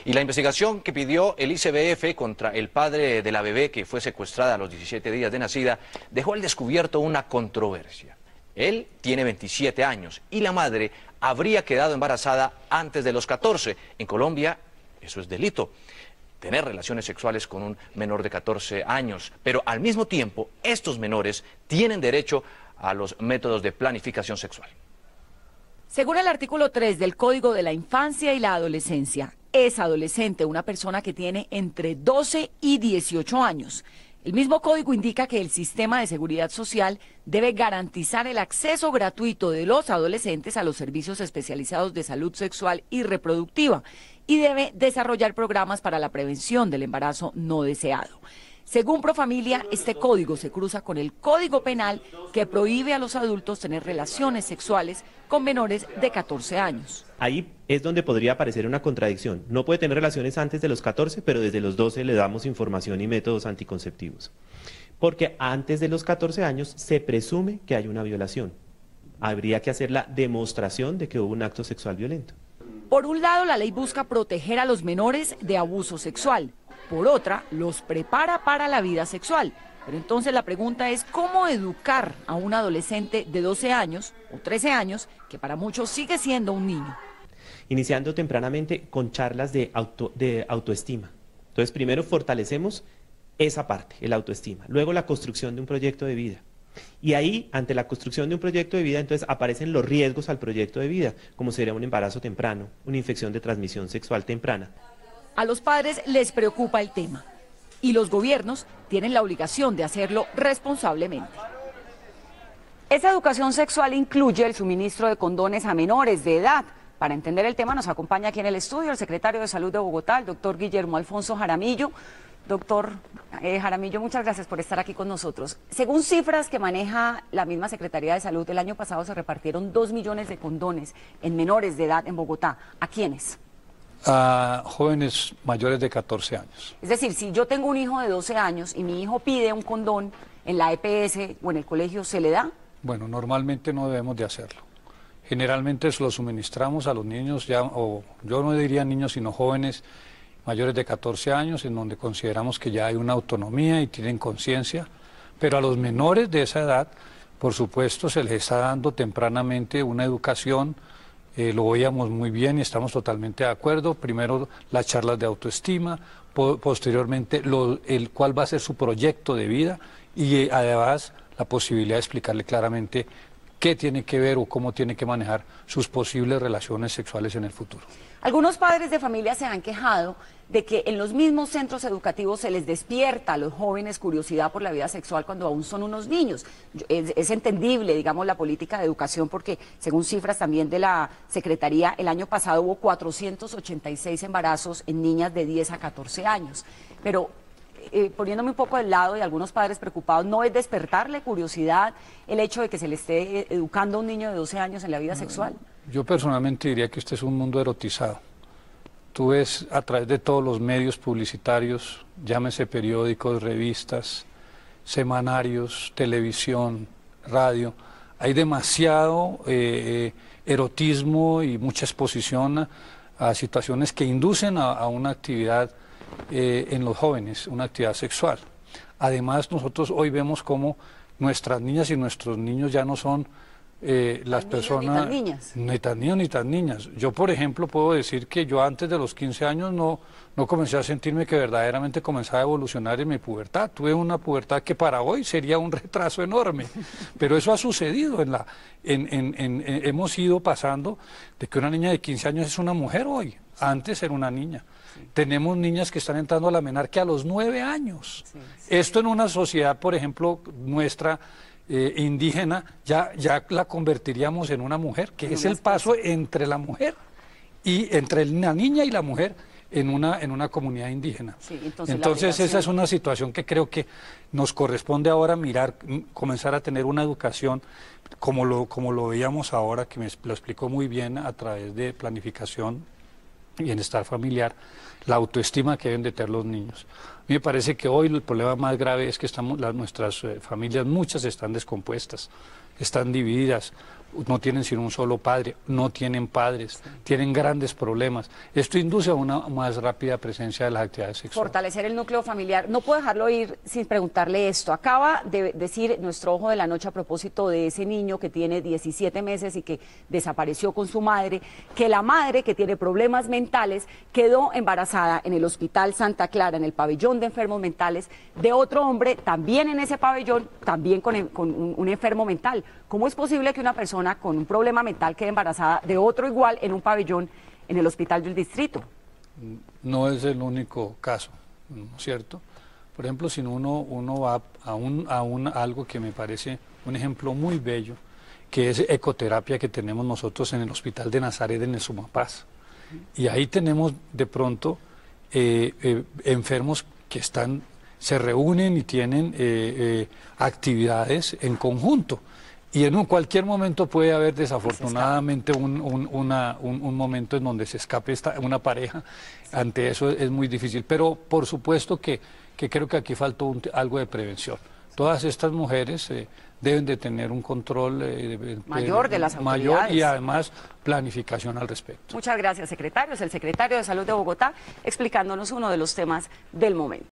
Y la investigación que pidió el ICBF contra el padre de la bebé que fue secuestrada a los 17 días de nacida dejó al descubierto una controversia. Él tiene 27 años y la madre habría quedado embarazada antes de los 14. En Colombia eso es delito, tener relaciones sexuales con un menor de 14 años. Pero al mismo tiempo, estos menores tienen derecho a los métodos de planificación sexual. Según el artículo 3 del Código de la Infancia y la Adolescencia, es adolescente una persona que tiene entre 12 y 18 años. El mismo código indica que el sistema de seguridad social debe garantizar el acceso gratuito de los adolescentes a los servicios especializados de salud sexual y reproductiva y debe desarrollar programas para la prevención del embarazo no deseado. Según Profamilia, este código se cruza con el Código Penal que prohíbe a los adultos tener relaciones sexuales con menores de 14 años. Ahí es donde podría aparecer una contradicción. No puede tener relaciones antes de los 14, pero desde los 12 le damos información y métodos anticonceptivos. Porque antes de los 14 años se presume que hay una violación. Habría que hacer la demostración de que hubo un acto sexual violento. Por un lado, la ley busca proteger a los menores de abuso sexual. Por otra, los prepara para la vida sexual. Pero entonces la pregunta es, ¿cómo educar a un adolescente de 12 años o 13 años, que para muchos sigue siendo un niño? Iniciando tempranamente con charlas de autoestima. Entonces, primero fortalecemos esa parte, el autoestima. Luego la construcción de un proyecto de vida. Y ahí, ante la construcción de un proyecto de vida, entonces aparecen los riesgos al proyecto de vida, como sería un embarazo temprano, una infección de transmisión sexual temprana. A los padres les preocupa el tema y los gobiernos tienen la obligación de hacerlo responsablemente. Esa educación sexual incluye el suministro de condones a menores de edad. Para entender el tema nos acompaña aquí en el estudio el secretario de Salud de Bogotá, el doctor Guillermo Alfonso Jaramillo. Doctor Jaramillo, muchas gracias por estar aquí con nosotros. Según cifras que maneja la misma Secretaría de Salud, el año pasado se repartieron 2 millones de condones en menores de edad en Bogotá. ¿A quiénes? A jóvenes mayores de 14 años. Es decir, si yo tengo un hijo de 12 años y mi hijo pide un condón en la EPS o en el colegio, ¿se le da? Bueno, normalmente no debemos de hacerlo. Generalmente se lo suministramos a los niños, ya, o yo no diría niños, sino jóvenes mayores de 14 años, en donde consideramos que ya hay una autonomía y tienen conciencia, pero a los menores de esa edad, por supuesto, se les está dando tempranamente una educación. Lo veíamos muy bien y estamos totalmente de acuerdo. Primero las charlas de autoestima, posteriormente cuál va a ser su proyecto de vida y además la posibilidad de explicarle claramente qué tiene que ver o cómo tiene que manejar sus posibles relaciones sexuales en el futuro. Algunos padres de familia se han quejado de que en los mismos centros educativos se les despierta a los jóvenes curiosidad por la vida sexual cuando aún son unos niños. Es entendible, digamos, la política de educación porque, según cifras también de la Secretaría, el año pasado hubo 486 embarazos en niñas de 10 a 14 años. Pero poniéndome un poco del lado de algunos padres preocupados, ¿no es despertarle curiosidad el hecho de que se le esté educando a un niño de 12 años en la vida sexual? Yo personalmente diría que este es un mundo erotizado. Tú ves a través de todos los medios publicitarios, llámese periódicos, revistas, semanarios, televisión, radio, hay demasiado erotismo y mucha exposición a situaciones que inducen a una actividad en los jóvenes, una actividad sexual. Además, nosotros hoy vemos cómo nuestras niñas y nuestros niños ya no son las personas, ni tan niños ni tan niñas. Yo, por ejemplo, puedo decir que yo antes de los 15 años no comencé a sentirme que verdaderamente comenzaba a evolucionar en mi pubertad. Tuve una pubertad que para hoy sería un retraso enorme, pero eso ha sucedido. Hemos ido pasando de que una niña de 15 años es una mujer hoy, antes era una niña. Sí. Tenemos niñas que están entrando a la menarquia a los 9 años. Sí, sí. Esto en una sociedad, por ejemplo, nuestra indígena, ya la convertiríamos en una mujer, que es el paso entre la mujer y entre la niña y la mujer en una comunidad indígena. Sí, entonces esa es una situación que creo que nos corresponde ahora mirar, comenzar a tener una educación como lo veíamos ahora, que me lo explicó muy bien a través de planificación y bienestar familiar, la autoestima que deben de tener los niños. A mí me parece que hoy el problema más grave es que nuestras familias, muchas están descompuestas, están divididas. no tienen sino un solo padre, no tienen padres, tienen grandes problemas. Esto induce a una más rápida presencia de las actividades sexuales. Fortalecer el núcleo familiar. No puedo dejarlo ir sin preguntarle esto. Acaba de decir nuestro ojo de la noche a propósito de ese niño que tiene 17 meses y que desapareció con su madre, que la madre, que tiene problemas mentales, quedó embarazada en el Hospital Santa Clara, en el pabellón de enfermos mentales, de otro hombre, también en ese pabellón, también con un enfermo mental. ¿Cómo es posible que una persona con un problema mental quede embarazada de otro igual en un pabellón en el hospital del distrito? No es el único caso, ¿no es cierto? Por ejemplo, si uno va a algo que me parece un ejemplo muy bello, que es ecoterapia que tenemos nosotros en el Hospital de Nazaret en el Sumapaz. Y ahí tenemos de pronto enfermos que se reúnen y tienen actividades en conjunto. Y en cualquier momento puede haber desafortunadamente un momento en donde se escape una pareja. Ante eso es muy difícil. Pero por supuesto que creo que aquí faltó algo de prevención. Todas estas mujeres deben de tener un control mayor de las autoridades. Mayor y además planificación al respecto. Muchas gracias, secretario. Es el secretario de Salud de Bogotá explicándonos uno de los temas del momento.